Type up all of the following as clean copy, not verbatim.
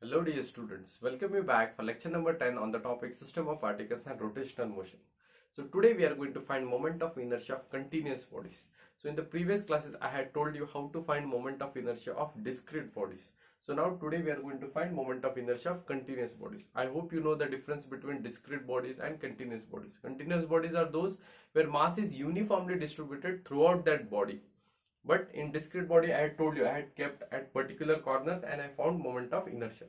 Hello dear students, welcome you back for lecture number 10 on the topic system of particles and rotational motion. So today we are going to find moment of inertia of continuous bodies. So in the previous classes I had told you how to find moment of inertia of discrete bodies. So now today we are going to find moment of inertia of continuous bodies. I hope you know the difference between discrete bodies and continuous bodies. Continuous bodies are those where mass is uniformly distributed throughout that body. But in discrete body, I had told you I had kept at particular corners and I found moment of inertia.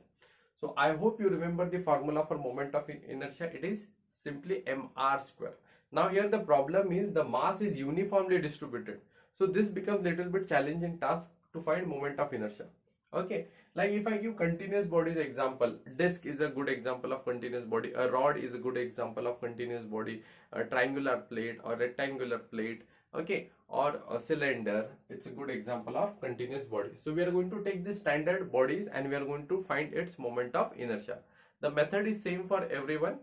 So I hope you remember the formula for moment of inertia. It is simply mr square. Now here the problem is the mass is uniformly distributed. So this becomes little bit challenging task to find moment of inertia. Okay, like if I give continuous bodies example, disk is a good example of continuous body, a rod is a good example of continuous body, a triangular plate or rectangular plate, okay, or a cylinder, it's a good example of continuous body. So we are going to take the standard bodies and we are going to find its moment of inertia. The method is same for everyone.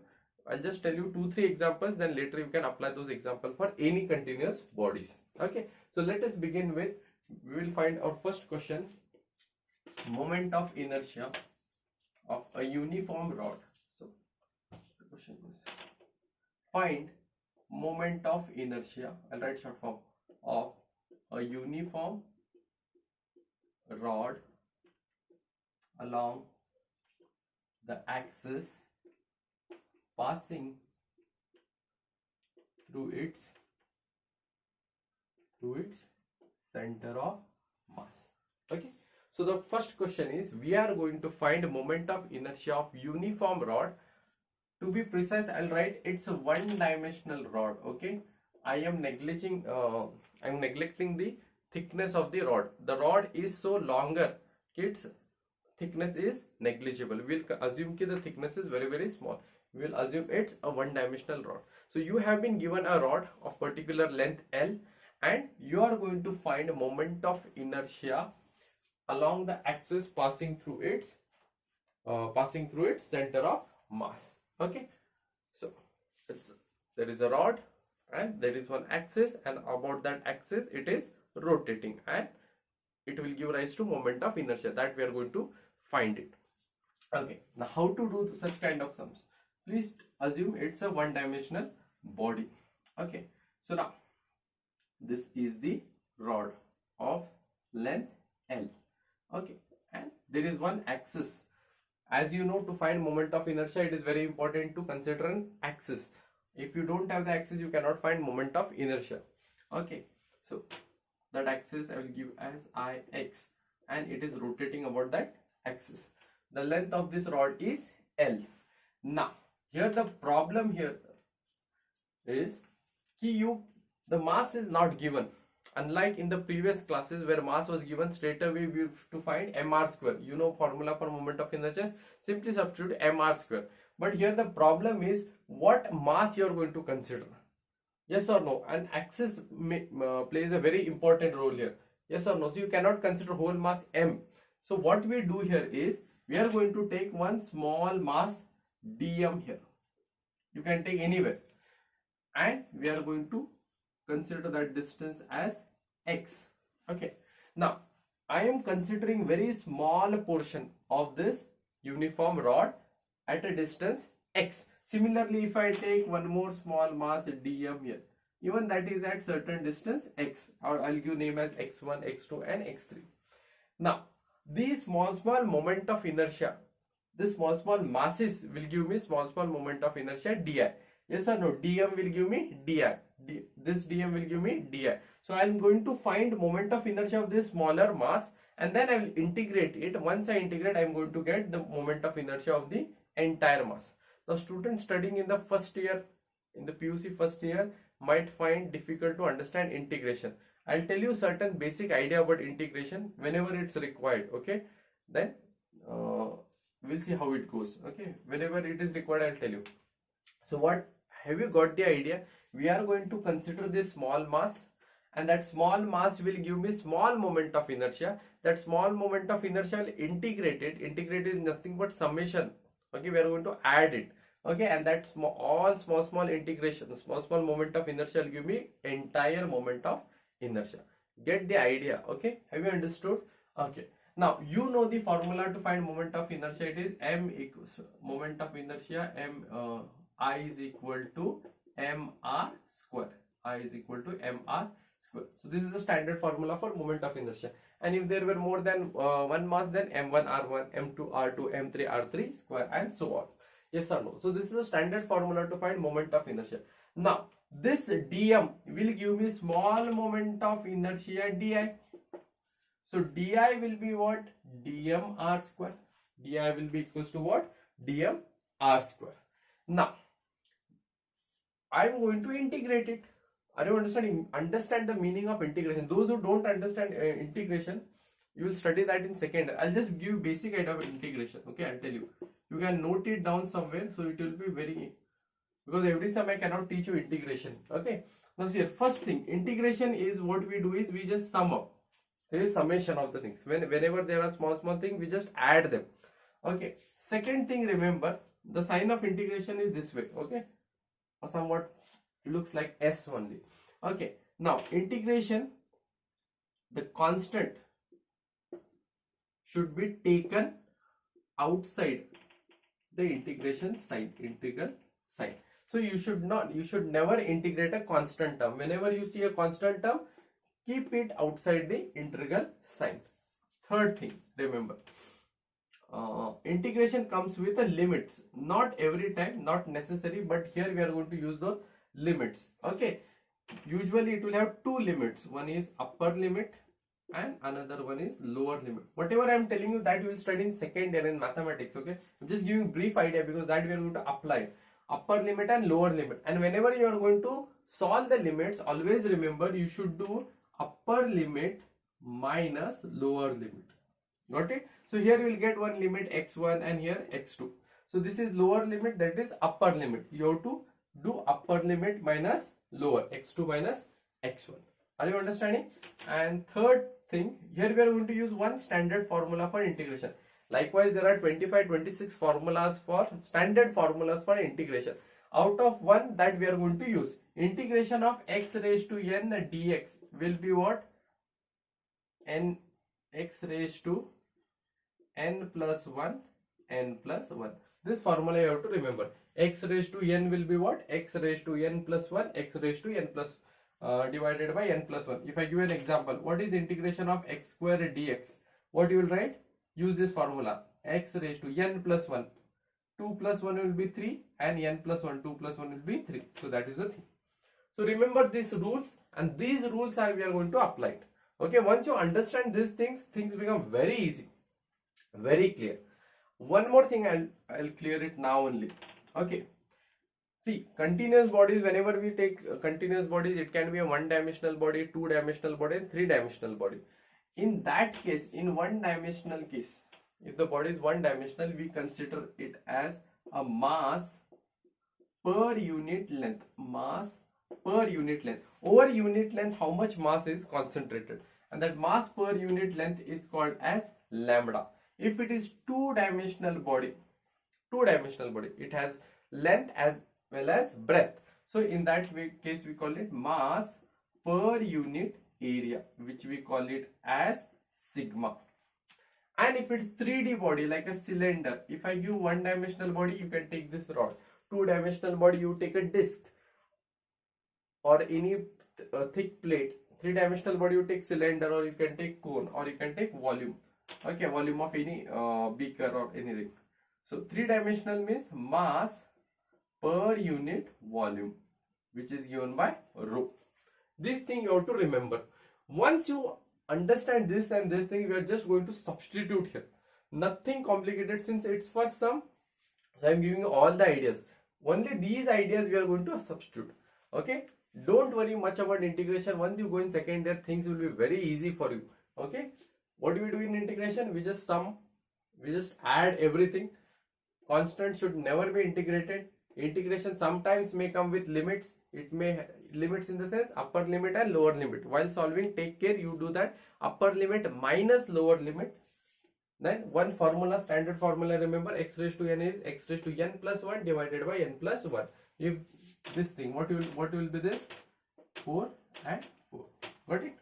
I'll just tell you 2-3 examples, then later you can apply those examples for any continuous bodies. Okay, so let us begin with, we will find our first question, moment of inertia of a uniform rod. So the question is, find moment of inertia, I'll write short form, of a uniform rod along the axis passing through its center of mass. Okay, so the first question is, we are going to find moment of inertia of uniform rod. To be precise, I'll write it's a one-dimensional rod. Okay, I am neglecting the thickness of the rod. The rod is so longer, its thickness is negligible. We'll assume that the thickness is very small. We will assume it's a one-dimensional rod. So you have been given a rod of particular length L, and you are going to find a moment of inertia along the axis passing through its center of mass. Okay, so there is a rod and there is one axis, and about that axis it is rotating and it will give rise to moment of inertia, that we are going to find it. Okay, now how to do such kind of sums? Please assume it's a one-dimensional body. Okay, so now this is the rod of length L. Okay, and there is one axis. As you know, to find moment of inertia, it is very important to consider an axis. If you don't have the axis, you cannot find moment of inertia. Okay, so that axis I will give as Ix, and it is rotating about that axis. The length of this rod is L. Now here the problem here is the mass is not given. Unlike in the previous classes where mass was given, straight away we have to find mr square. You know formula for moment of inertia, simply substitute mr square. But here the problem is what mass you are going to consider. Yes or no? An axis plays a very important role here. Yes or no? So you cannot consider whole mass m. So what we do here is, we are going to take one small mass dm here. You can take anywhere, and we are going to consider that distance as x. Okay, now I am considering very small portion of this uniform rod at a distance x. Similarly, if I take one more small mass dm here, even that is at certain distance x, or I'll give name as x1, x2 and x3. Now these small moment of inertia, this small masses will give me small moment of inertia di. Yes or no? dm will give me di. This dm will give me di. So I am going to find moment of inertia of this smaller mass, and then I will integrate it. Once I integrate, I am going to get the moment of inertia of the entire mass. Now students studying in the first year, in the PUC first year, might find difficult to understand integration. I'll tell you certain basic idea about integration whenever it's required. Okay, then we'll see how it goes. Okay, whenever it is required, I'll tell you. So what, have you got the idea? We are going to consider this small mass, and that small mass will give me small moment of inertia. That small moment of inertia will integrate it. Integrate is nothing but summation. Okay, we are going to add it. Okay, and that all small integration, small moment of inertia will give me entire moment of inertia. Get the idea? Okay, have you understood? Okay, Now you know the formula to find moment of inertia. It is m equals moment of inertia I is equal to mr square. I is equal to mr square. So this is the standard formula for moment of inertia. And if there were more than one mass, then m1 r1, m2 r2, m3 r3 square, and so on. Yes or no? So this is a standard formula to find moment of inertia. Now this dm will give me small moment of inertia di. So di will be what? Dm r square. Di will be equals to what? Dm r square. Now I'm going to integrate it. Are you understanding? Understand the meaning of integration. Those who don't understand integration, you will study that in second. I'll just give you basic idea of integration. Okay, I'll tell you. You can note it down somewhere, so it will be very, because every time I cannot teach you integration. Okay. Now see, first thing, integration is what we do is we just sum up. There is summation of the things. Whenever there are small things, we just add them. Okay. Second thing, remember the sign of integration is this way. Okay. Or somewhat looks like S only. Okay. Now integration, the constant should be taken outside the integration sign, integral sign. So you should never integrate a constant term. Whenever you see a constant term, keep it outside the integral sign. Third thing, remember, integration comes with a limits. Not every time, not necessary, but here we are going to use the limits. Okay. Usually it will have two limits. One is upper limit and another one is lower limit. Whatever I am telling you, that you will study in second year in mathematics. Okay. I'm just giving brief idea because that we are going to apply upper limit and lower limit. And whenever you are going to solve the limits, always remember you should do upper limit minus lower limit. Got it? So here you will get one limit x1 and here x2. So this is lower limit, that is upper limit. You have to do upper limit minus lower, x2 minus x1. Are you understanding? And third thing, here we are going to use one standard formula for integration. Likewise, there are 25-26 formulas for standard formulas for integration. Out of one that we are going to use, integration of x raised to n dx will be what? N x raised to n plus 1 n plus 1. This formula you have to remember. X raised to n will be what? X raised to n plus 1, x raised to n plus divided by n plus 1. If I give an example, what is integration of x square dx? What you will write? Use this formula. X raised to n plus 1. 2 plus 1 will be 3 and n plus 1, 2 plus 1 will be 3. So that is the thing. So remember these rules, and these rules are we are going to apply it. Okay, once you understand these things become very easy, very clear. One more thing, I'll clear it now only. Okay. See, continuous bodies, whenever we take continuous bodies, it can be a one-dimensional body, two-dimensional body, and three-dimensional body. In that case, in one-dimensional case, if the body is one-dimensional, we consider it as a mass per unit length. Mass per unit length. Over unit length, how much mass is concentrated? And that mass per unit length is called as lambda. If it is two-dimensional body, it has length as well as breadth. So in that case, we call it mass per unit area, which we call it as sigma. And if it's 3D body, like a cylinder, if I give one-dimensional body, you can take this rod. Two-dimensional body, you take a disc or any thick plate. Three-dimensional body, you take cylinder, or you can take cone, or you can take volume. Okay, volume of any beaker or anything. So three-dimensional means mass per unit volume, which is given by rho. This thing you have to remember. Once you understand this and this thing, we are just going to substitute here. Nothing complicated, since it's first sum. So I'm giving you all the ideas. Only these ideas we are going to substitute. Okay. Don't worry much about integration. Once you go in second year, things will be very easy for you. Okay. What do we do in integration? We just sum. We just add everything. Constant should never be integrated. Integration sometimes may come with limits. It may limits in the sense upper limit and lower limit. While solving, take care you do that. Upper limit minus lower limit. Then one formula, standard formula, remember, x raised to n is x raised to n plus 1 divided by n plus 1. If this thing, what will be this? 4 and 4. Got it?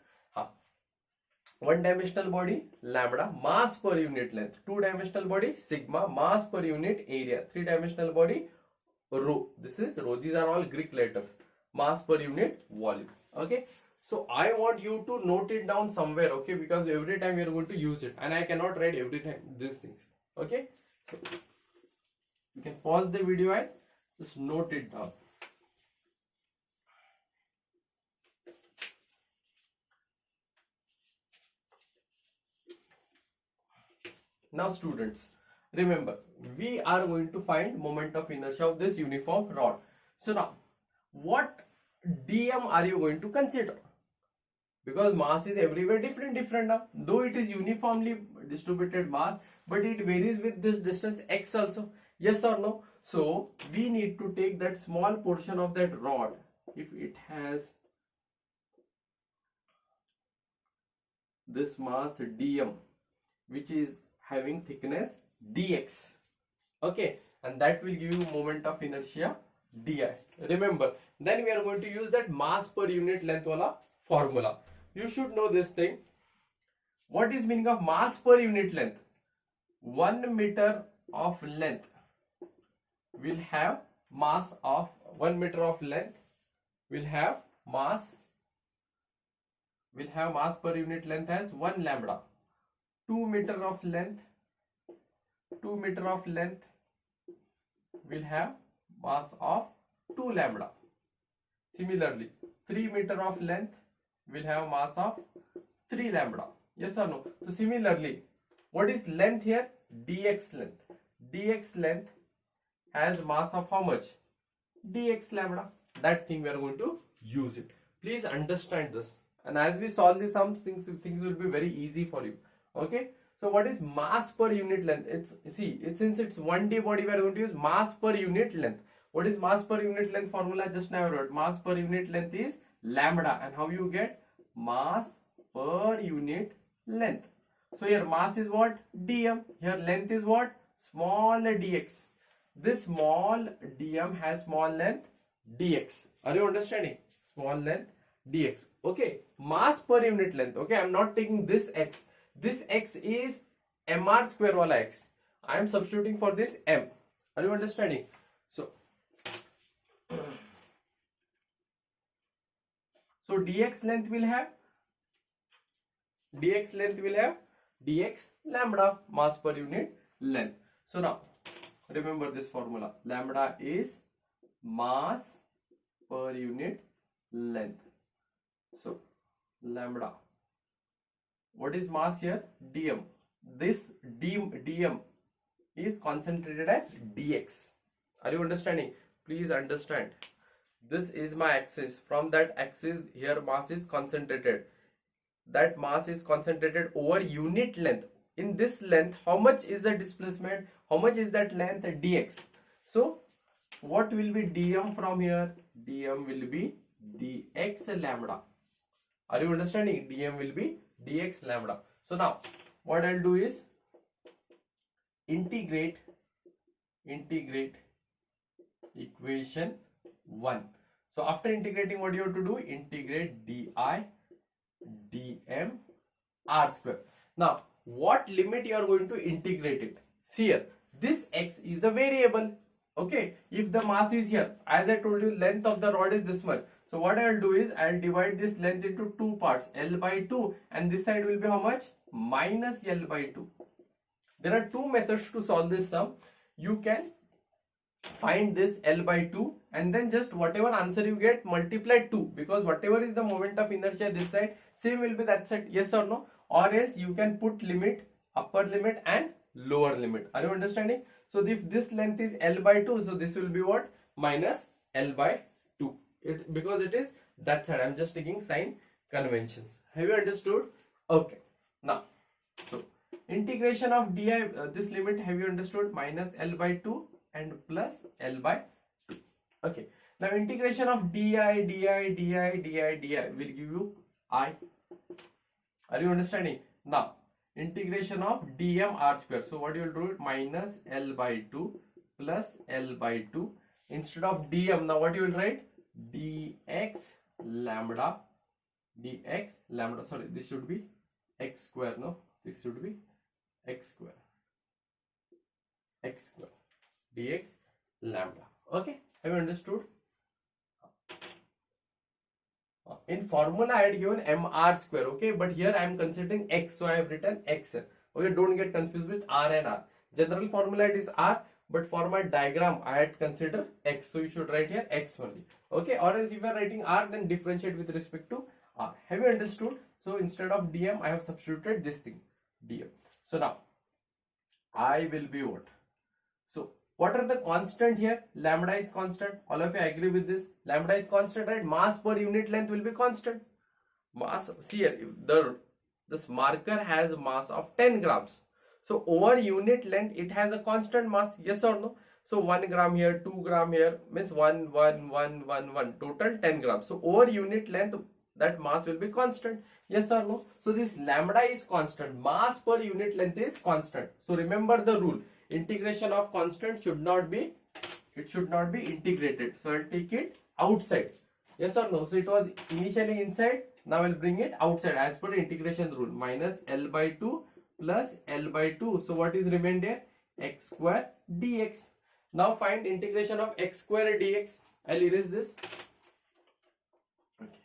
One dimensional body lambda, mass per unit length. Two dimensional body sigma, mass per unit area. Three dimensional body rho. This is rho. These are all Greek letters. Mass per unit volume. Okay. So I want you to note it down somewhere. Okay, because every time we are going to use it, and I cannot write every time these things. Okay. So you can pause the video and just note it down. Now students, remember, we are going to find moment of inertia of this uniform rod. So now, what dm are you going to consider? Because mass is everywhere different now. Though it is uniformly distributed mass, but it varies with this distance x also. Yes or no? So we need to take that small portion of that rod. If it has this mass dm, which is having thickness dx, okay, and that will give you moment of inertia di. Remember, then we are going to use that mass per unit length wala formula. You should know this thing. What is meaning of mass per unit length? 1 meter of length will have mass of 1 meter of length will have mass per unit length as 1 lambda. 2 meter of length will have mass of 2 lambda. Similarly, 3 meter of length will have mass of 3 lambda. Yes or no? So similarly, what is length here? Dx length. Dx length has mass of how much? Dx lambda. That thing we are going to use it. Please understand this. And as we solve this, some things will be very easy for you. Okay. So what is mass per unit length? Since it's 1D body, we are going to use mass per unit length. What is mass per unit length formula? Just now I wrote. Mass per unit length is lambda. And how you get mass per unit length? So here mass is what? Dm. Here length is what? Small dx. This small dm has small length dx. Are you understanding? Small length dx. Okay. Mass per unit length. Okay. I am not taking this x. This x is mr square wala x. I am substituting for this m. Are you understanding? So dx length will have dx lambda, mass per unit length. So now remember this formula. Lambda is mass per unit length. So lambda, what is mass here? Dm. This dm is concentrated as dx. Are you understanding? Please understand. This is my axis. From that axis, here mass is concentrated. That mass is concentrated over unit length. In this length, how much is the displacement? How much is that length? Dx. So what will be dm from here? Dm will be dx lambda. Are you understanding? Dm will be dx lambda. So now what I'll do is integrate equation 1. So after integrating, what you have to do? Integrate di dm r square. Now what limit you are going to integrate it? See here, this x is a variable. Okay, if the mass is here, as I told you, length of the rod is this much. So what I will do is I will divide this length into two parts, L by 2, and this side will be how much? Minus L by 2. There are two methods to solve this sum. You can find this L by 2 and then just whatever answer you get, multiply 2, because whatever is the moment of inertia this side, same will be that side. Yes or no? Or else you can put limit, upper limit and lower limit. Are you understanding? So if this length is L by 2, so this will be what? Minus L by 2. Because it is that side. I am just taking sign conventions. Have you understood? Okay. Now, so integration of di, this limit, have you understood? Minus L by 2 and plus L by 2. Okay. Now integration of di will give you I. Are you understanding? Now integration of dm r square. So what you will do? Minus L by 2 plus L by 2. Instead of dm, now what you will write? Dx lambda. Sorry, this should be x square, no, this should be x square dx lambda. Okay, have you understood? In formula I had given mr square, okay, but here I am considering x, so I have written xn. Okay, don't get confused with r and r. General formula it is r, but for my diagram I had considered x, so you should write here x only. Okay, or else if you are writing r, then differentiate with respect to r. Have you understood? So instead of dm I have substituted this thing, dm. So now I will be what? So what are the constant here? Lambda is constant. All of you agree with this? Lambda is constant, right? Mass per unit length will be constant. Mass, see here, this marker has a mass of 10 grams. So over unit length, it has a constant mass, yes or no? So 1 gram here, 2 gram here, means 1, 1, 1, 1, 1, total 10 grams. So over unit length, that mass will be constant, yes or no? So this lambda is constant, mass per unit length is constant. So remember the rule, integration of constant should not be integrated. So I'll take it outside, yes or no? So it was initially inside, now I'll bring it outside as per integration rule, minus L by 2 plus L by 2. So what is remained here? X square dx. Now find integration of x square dx. I'll erase this. Okay.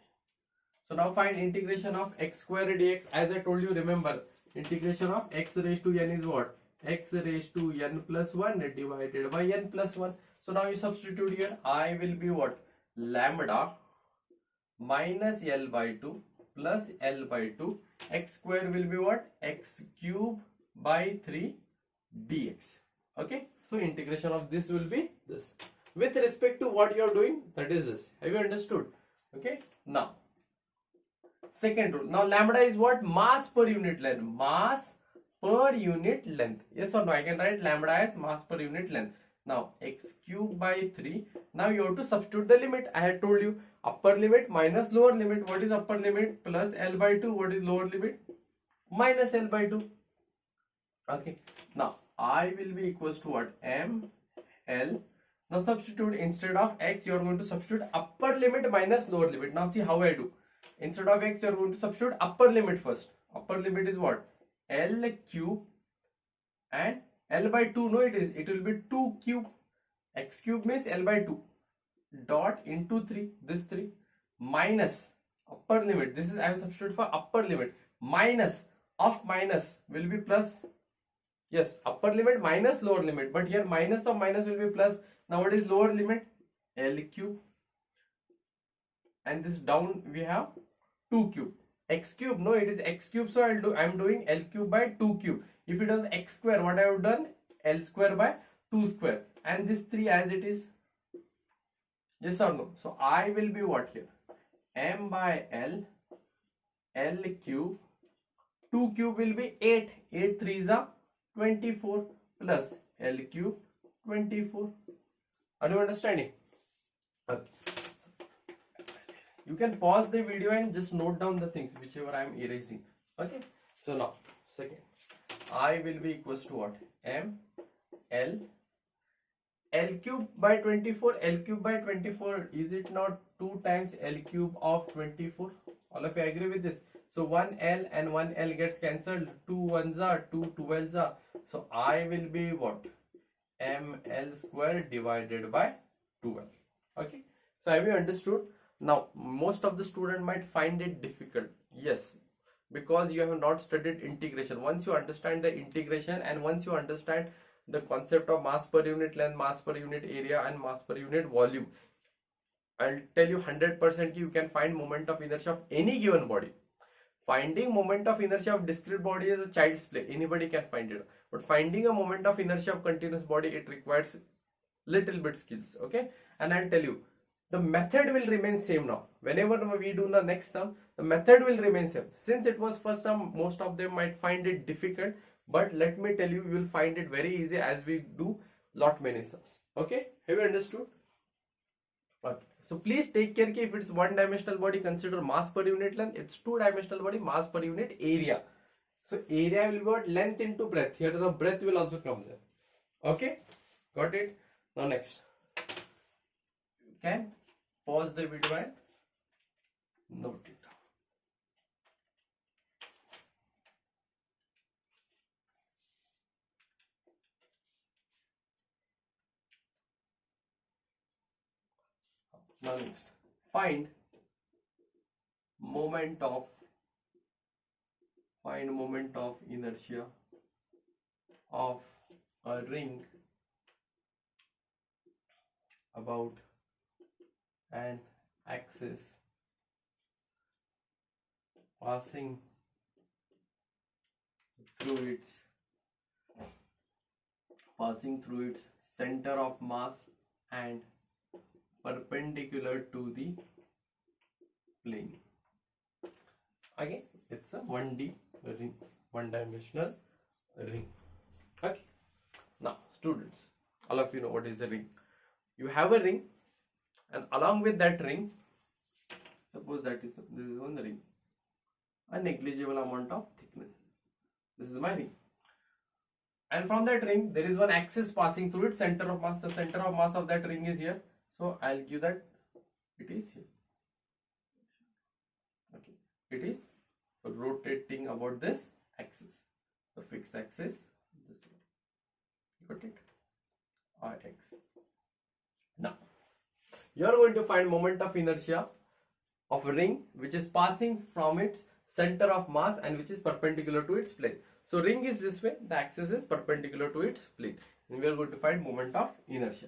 So now find integration of x square dx. As I told you, remember, integration of x raised to n is what? X raised to n plus 1 divided by n plus 1. So now you substitute here. I will be what? Lambda minus L by 2 plus L by 2. X square will be what? X cube by 3 dx. Okay, so integration of this will be this. With respect to what you are doing, that is this. Have you understood? Okay, now second rule. Now lambda is what? Mass per unit length. Mass per unit length. Yes or no? I can write lambda as mass per unit length. Now x cube by 3. Now you have to substitute the limit. I had told you upper limit minus lower limit. What is upper limit? Plus L by 2. What is lower limit? Minus L by 2. Okay. Now I will be equals to what? M L. Now substitute, instead of x you are going to substitute upper limit minus lower limit. Now see how I do. Instead of x you are going to substitute upper limit first. Upper limit is what? L cube and L by 2, no, it will be 2 cube. X cube means L by 2 dot into 3, this 3, minus upper limit, this is I have substituted for upper limit, minus of minus will be plus. Yes, upper limit minus lower limit, but here minus of minus will be plus. Now what is lower limit? L cube, and this down we have 2 cube. X cube, no, it is x cube, so I am doing L cube by 2 cube. If it was x square, what I have done? L square by 2 square, and this 3 as it is. Yes or no? So I will be what here? M by L, L cube, 2 cube will be 8, 8 3s are 24 plus L cube 24. Are you understanding? Okay. You can pause the video and just note down the things whichever I am erasing. Okay. So now second, I will be equals to what? M L, L cube by 24. L cube by 24, is it not 2 times L cube of 24? All of you agree with this? So 1 L and 1 L gets cancelled. 2 1s are 2 12s are. So I will be what? M L square divided by 12. Okay. So have you understood? Now most of the student might find it difficult. Yes, because you have not studied integration. Once you understand the integration and once you understand the concept of mass per unit length, mass per unit area and mass per unit volume, I'll tell you 100% you can find moment of inertia of any given body. Finding moment of inertia of discrete body is a child's play. Anybody can find it. But finding a moment of inertia of continuous body, it requires little bit skills. Okay. And I'll tell you, the method will remain same now. Whenever we do the next sum, the method will remain same. Since it was first sum, most of them might find it difficult. But let me tell you, you will find it very easy as we do lot many sums. Okay. Have you understood? Okay. So please take care if it's one dimensional body, consider mass per unit length. It's two dimensional body, mass per unit area. So area will be what? Length into breadth. Here the breadth will also come there. Okay. Got it? Now next. You can pause the video and note it. Now next, find moment of inertia of a ring about an axis passing through its center of mass and perpendicular to the plane. Again, it's a 1D ring, one-dimensional ring. Okay. Now, students, all of you know what is a ring. You have a ring, and along with that ring, suppose this is one ring, a negligible amount of thickness. This is my ring. And from that ring, there is one axis passing through its center of mass. The center of mass of that ring is here. So I'll give that it is here. Okay, it is rotating about this axis, the fixed axis. This one. Got it? Ix. Now, you are going to find moment of inertia of a ring which is passing from its center of mass and which is perpendicular to its plane. So ring is this way, the axis is perpendicular to its plane, and we are going to find moment of inertia.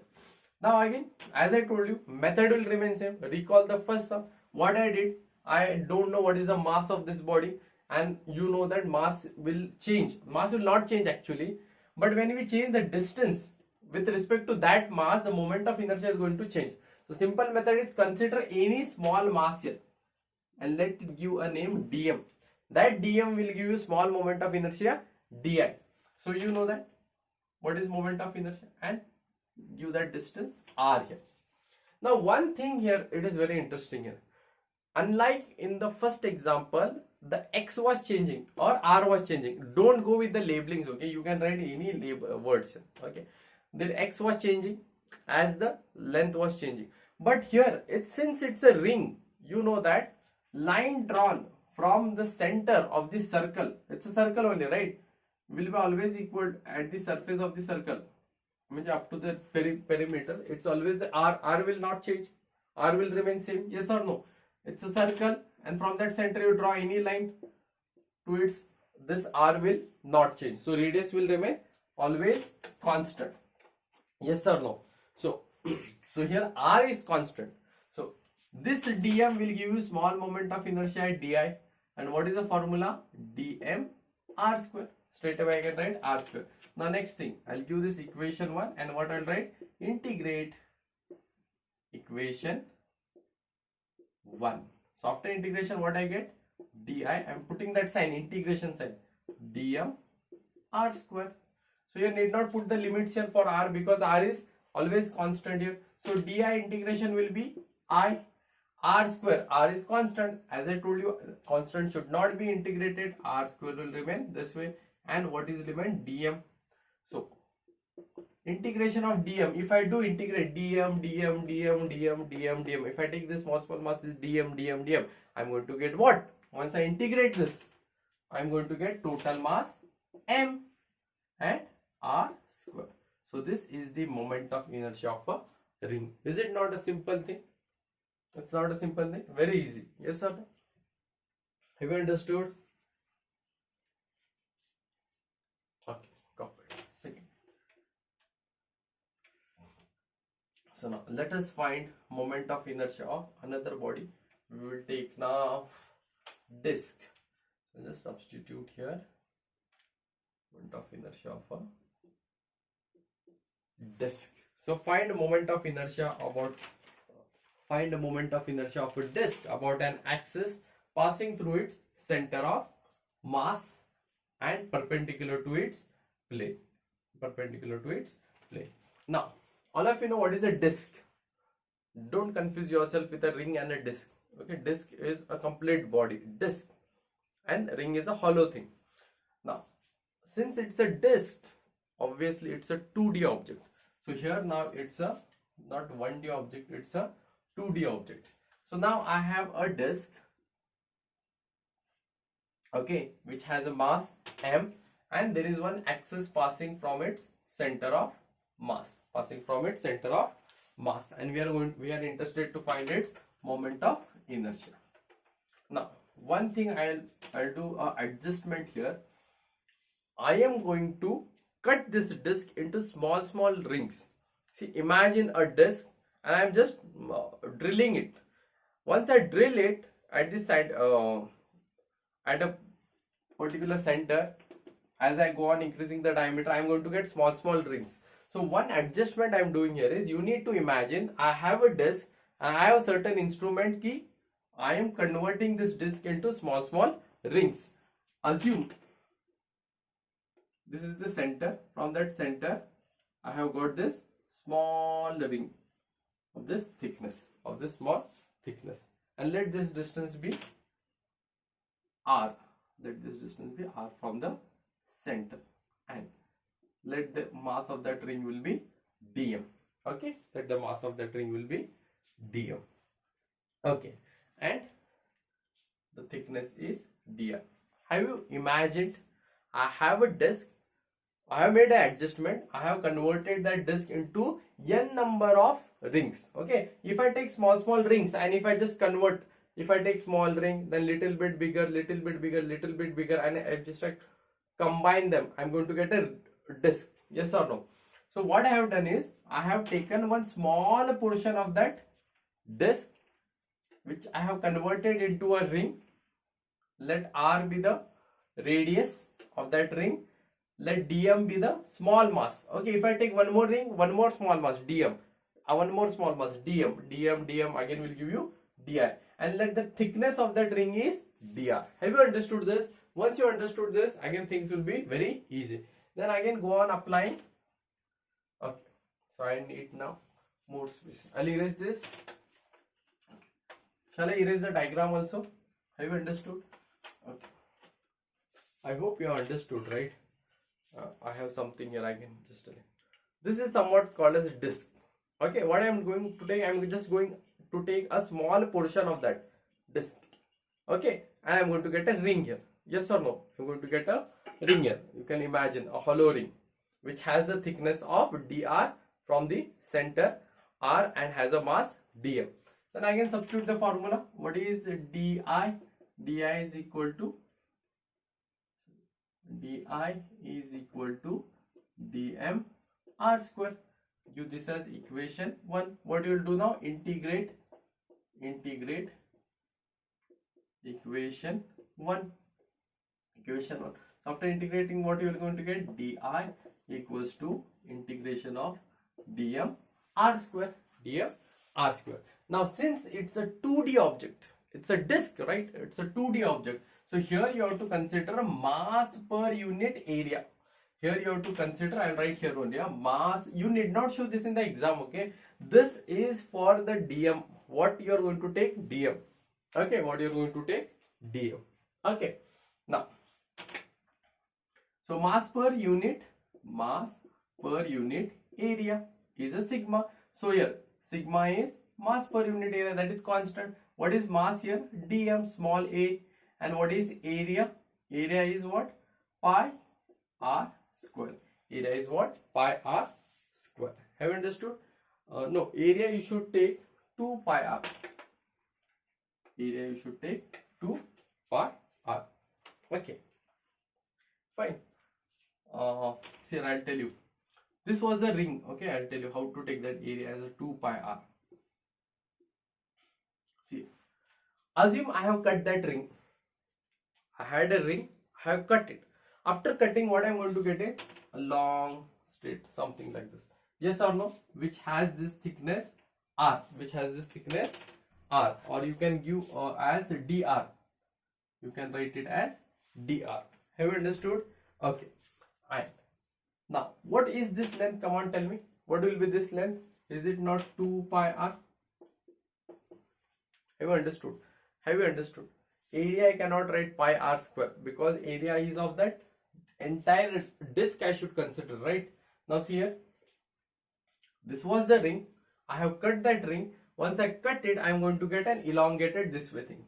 Now again, as I told you, method will remain same. Recall the first sum. What I did, I don't know what is the mass of this body, and you know that mass will change. Mass will not change actually, but when we change the distance with respect to that mass, the moment of inertia is going to change. So simple method is consider any small mass here and let it give a name dm. That dm will give you small moment of inertia di. So you know that what is moment of inertia and give that distance r here. Now one thing here, it is very interesting here. Unlike in the first example, the x was changing or r was changing. Don't go with the labelings, okay? You can write any words here, okay? The x was changing as the length was changing. But here, since it's a ring, you know that line drawn from the center of the circle, it's a circle only, right? Will be always equal at the surface of the circle. Means up to the perimeter, it's always the r will not change. R will remain same, yes or no? It's a circle, and from that center you draw any line to its, this r will not change. So radius will remain always constant. Yes or no? So, so here r is constant. So this dm will give you small moment of inertia at di. And what is the formula? Dm r square. Straight away I can write r square. Now next thing, I'll give this equation 1, and what I'll write? Integrate equation 1. So after integration, what I get? Di. I'm putting that sign, integration sign. Dm r square. So you need not put the limits here for r because r is always constant here. So di integration will be I r square. R is constant. As I told you, constant should not be integrated. R square will remain this way. And what is remain? Dm. So integration of dm. If I do integrate dm, if I take this small mass is dm, I'm going to get what? Once I integrate this, I'm going to get total mass m and r square. So this is the moment of inertia of a ring. Is it not a simple thing? It's not a simple thing. Very easy. Yes or no? Have you understood? Okay, copy. Second. So now let us find moment of inertia of another body. We will take now disk. So just substitute here moment of inertia of a disk. So find moment of inertia of a disk about an axis passing through its center of mass and perpendicular to its plane. Now, all of you know what is a disk. Don't confuse yourself with a ring and a disk. Okay, disk is a complete body, disk, and ring is a hollow thing. Now, since it's a disk, obviously it's a 2D object. So here now it's a not 1D object, it's a 2D object. So now I have a disk, okay, which has a mass m, and there is one axis passing from its center of mass, mass, and we are interested to find its moment of inertia. Now one thing I'll do a adjustment here. I am going to cut this disc into small rings. See, imagine a disc and I am just drilling it. Once I drill it at this side, at a particular center, as I go on increasing the diameter, I am going to get small rings. So one adjustment I am doing here is, you need to imagine I have a disc and I have a certain instrument key. I am converting this disc into small rings. Assume this is the center. From that center I have got this small ring of this thickness, of this small thickness, and let this distance be r. Let this distance be r from the center, and let the mass of that ring will be dm. Okay, let the mass of that ring will be dm. Okay, and the thickness is dr. Have you imagined I have a disc, I have made an adjustment, I have converted that disc into n number of rings. Okay, if I take small rings and if I just convert, if I take small ring, then little bit bigger, little bit bigger, little bit bigger, and I just like combine them, I'm going to get a disc. Yes or no? So what I have done is, I have taken one small portion of that disc which I have converted into a ring. Let r be the radius of that ring. Let dm be the small mass. Okay, if I take one more ring, one more small mass, dm, one more small mass, dm again will give you di, and let the thickness of that ring is dr. Have you understood this? Once you understood this, again things will be very easy. Then again go on applying. Okay, so I need now more space. I'll erase this. Shall I erase the diagram also? Have you understood? Okay, I hope you understood, right? I have something here, I can just tell you. This is somewhat called as disc. Okay, what I am going to take, I am just going to take a small portion of that disc. Okay, and I am going to get a ring here. Yes or no? I am going to get a ring here. You can imagine a hollow ring which has the thickness of dr from the center r and has a mass dm. Then I can substitute the formula. What is di? Di is equal to dm r square. Give this as equation 1. What you will do now? Integrate equation 1. So after integrating, what you are going to get? Di equals to integration of dm r square. Now since it's a 2D object, it's a disk, right? It's a 2D object. So here you have to consider a mass per unit area. Here you have to consider, I'll write here only, mass. You need not show this in the exam, okay? This is for the dm. What you are going to take? Dm. Okay, what you are going to take? Dm. Okay. Now, so mass per unit area is a sigma. So here sigma is mass per unit area, that is constant. What is mass here? dm, small a. And what is area? Area is what? Pi r square. Area is what? Pi r square. Have you understood? No, area you should take 2 pi r. Area you should take 2 pi r. Okay, fine. Here I'll tell you. This was the ring. Okay, I'll tell you how to take that area as a 2 pi r. See, assume I have cut that ring. I had a ring, I have cut it. After cutting, what I am going to get is a long straight, something like this. Yes or no? Which has this thickness r. Or you can give as dr. You can write it as dr. Have you understood? Okay. And now, what is this length? Come on, tell me. What will be this length? Is it not 2 pi r? Have you understood? Area I cannot write pi r square because area is of that entire disk I should consider, right? Now see here, this was the ring. I have cut that ring. Once I cut it, I am going to get an elongated this way thing.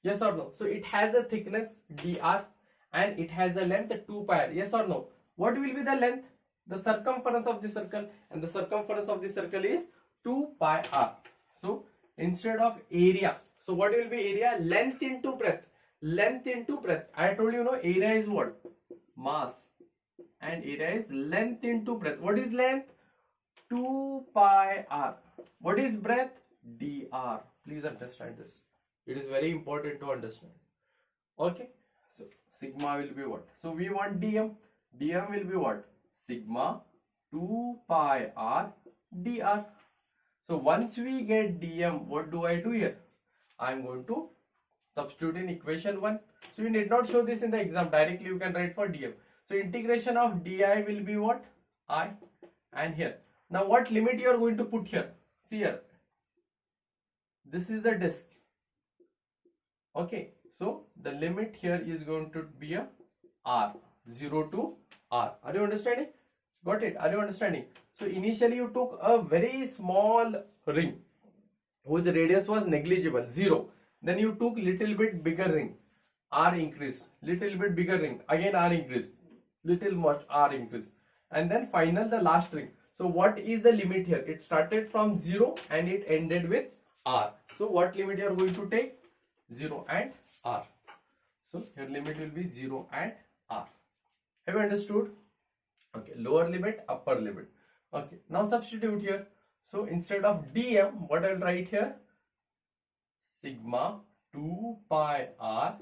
Yes or no? So it has a thickness dr and it has a length 2 pi r. Yes or no? What will be the length? The circumference of the circle, and the circumference of the circle is 2 pi r. So instead of area, so what will be area? Length into breadth. Length into breadth. I told you, no, area is what? Mass. And area is length into breadth. What is length? 2 pi r. What is breadth? dr. Please understand this. It is very important to understand. Okay. So sigma will be what? So we want dm. Dm will be what? Sigma 2 pi r dr. So once we get dm, what do I do here? I am going to substitute in equation 1. So you need not show this in the exam. Directly you can write for dm. So integration of di will be what? I. And here. Now what limit you are going to put here? See here. This is the disk. Okay. So the limit here is going to be a r. 0 to r. Are you understanding? Got it? Are you understanding? So initially you took a very small ring whose radius was negligible, 0. Then you took little bit bigger ring, r increased. Little bit bigger ring, again r increased. Little much r increased. And then final, the last ring. So what is the limit here? It started from 0 and it ended with r. So what limit you are going to take? 0 and r. So your limit will be 0 and r. Have you understood? Okay, lower limit, upper limit. Okay, now substitute here. So instead of dm, what I'll write here? Sigma 2 pi r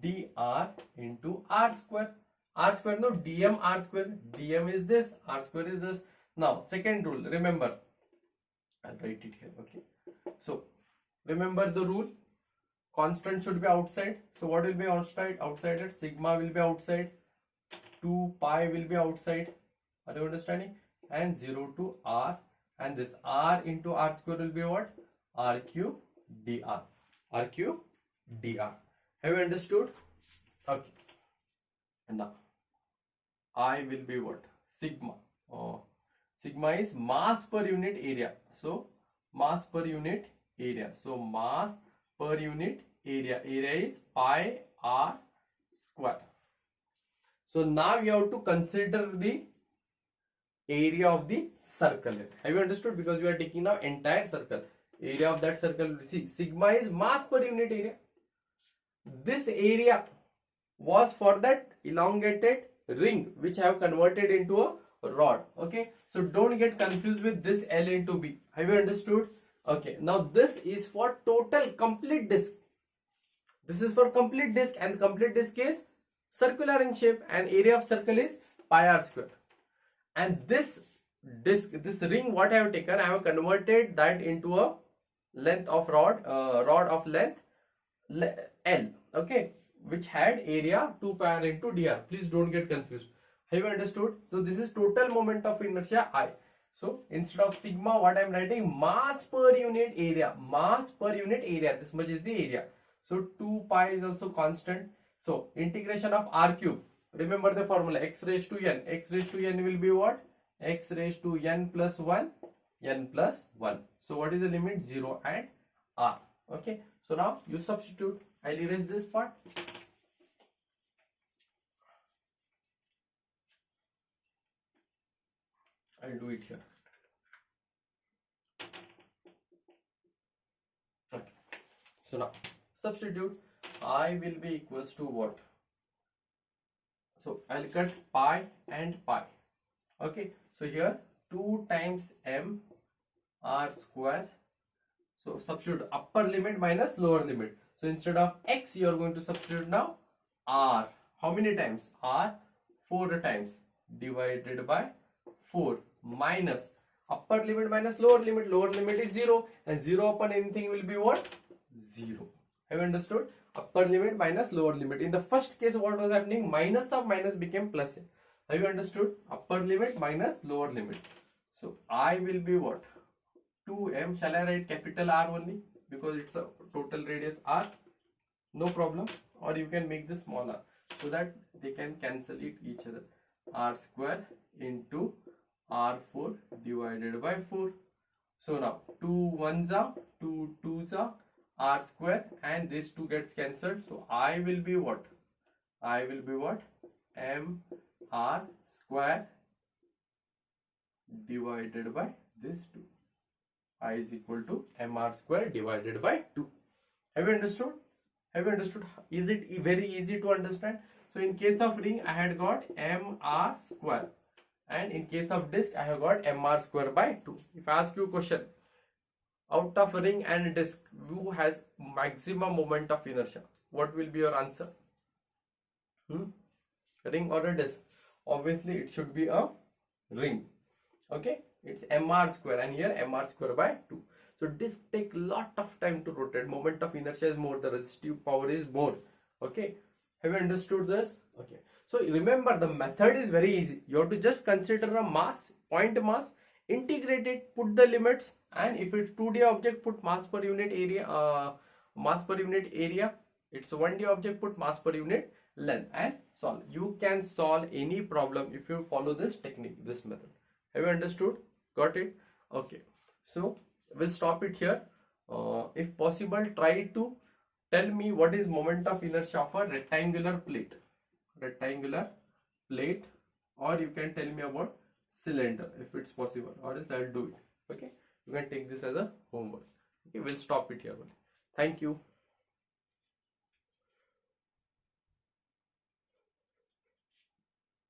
dr into r square. R square, no, dm r square. Dm is this, r square is this. Now second rule, remember. I'll write it here. Okay. So remember the rule. Constant should be outside. So what will be outside? Outside it. Sigma will be outside. 2 pi will be outside. Are you understanding? And 0 to r. And this r into r square will be what? R cube dr. R cube dr. Have you understood? Okay. And now I will be what? Sigma. Sigma is mass per unit area. So mass per unit area. So mass per unit area. Area is pi r square. So now you have to consider the area of the circle. Have you understood? Because we are taking now entire circle. Area of that circle. See, sigma is mass per unit area. This area was for that elongated ring which I have converted into a rod. Okay. So don't get confused with this L into B. Have you understood? Okay. Now this is for total complete disc. This is for complete disc, and complete disc is circular in shape, and area of circle is pi r square. And this disc, this ring, what I have taken, I have converted that into a length of rod of length L, okay, which had area 2 pi r into dr. Please don't get confused. Have you understood? So this is total moment of inertia I. So instead of sigma, what I am writing? Mass per unit area. Mass per unit area. This much is the area. So 2 pi is also constant. So integration of r cube. Remember the formula, x raised to n. X raised to n will be what? X raised to n plus 1, n plus 1. So what is the limit? 0 and r. Okay. So now you substitute. I'll erase this part. I'll do it here. Okay. So now substitute. I will be equals to what? So I'll cut pi and pi. Okay. So here 2 times m r square. So substitute upper limit minus lower limit. So instead of x, you are going to substitute now r. How many times? R 4 times divided by 4 minus upper limit minus lower limit. Lower limit is 0, and 0 upon anything will be what? 0. Have you understood? Upper limit minus lower limit. In the first case, what was happening? Minus of minus became plus. Have you understood? Upper limit minus lower limit. So I will be what? 2m. Shall I write capital R only? Because it's a total radius r. No problem. Or you can make this smaller so that they can cancel it each other. R square into r4 divided by 4. So now 2 1s are 2 2s are r square, and this 2 gets cancelled. So I will be what? I will be what? M r square divided by this 2. I is equal to mr square divided by 2. Have you understood? Have you understood? Is it very easy to understand? So in case of ring, I had got mr square, and in case of disk, I have got mr square by 2. If I ask you a question, out of ring and disk, who has maximum moment of inertia? What will be your answer? Ring or a disk? Obviously, it should be a ring. Okay, it's mr square, and here mr square by 2. So disk take lot of time to rotate. Moment of inertia is more, the resistive power is more. Okay, have you understood this? Okay, so remember, the method is very easy. You have to just consider a mass, point mass, integrate it, put the limits, and if it's 2D object, put mass per unit area, mass per unit area. It's a 1D object, put mass per unit length, and solve. You can solve any problem if you follow this technique, this method. Have you understood? Got it? Okay, so we'll stop it here. If possible, try to tell me what is moment of inertia of a rectangular plate, or you can tell me about cylinder if it's possible, or else I'll do it. Okay, you can take this as a homework. Okay, we'll stop it here. Thank you.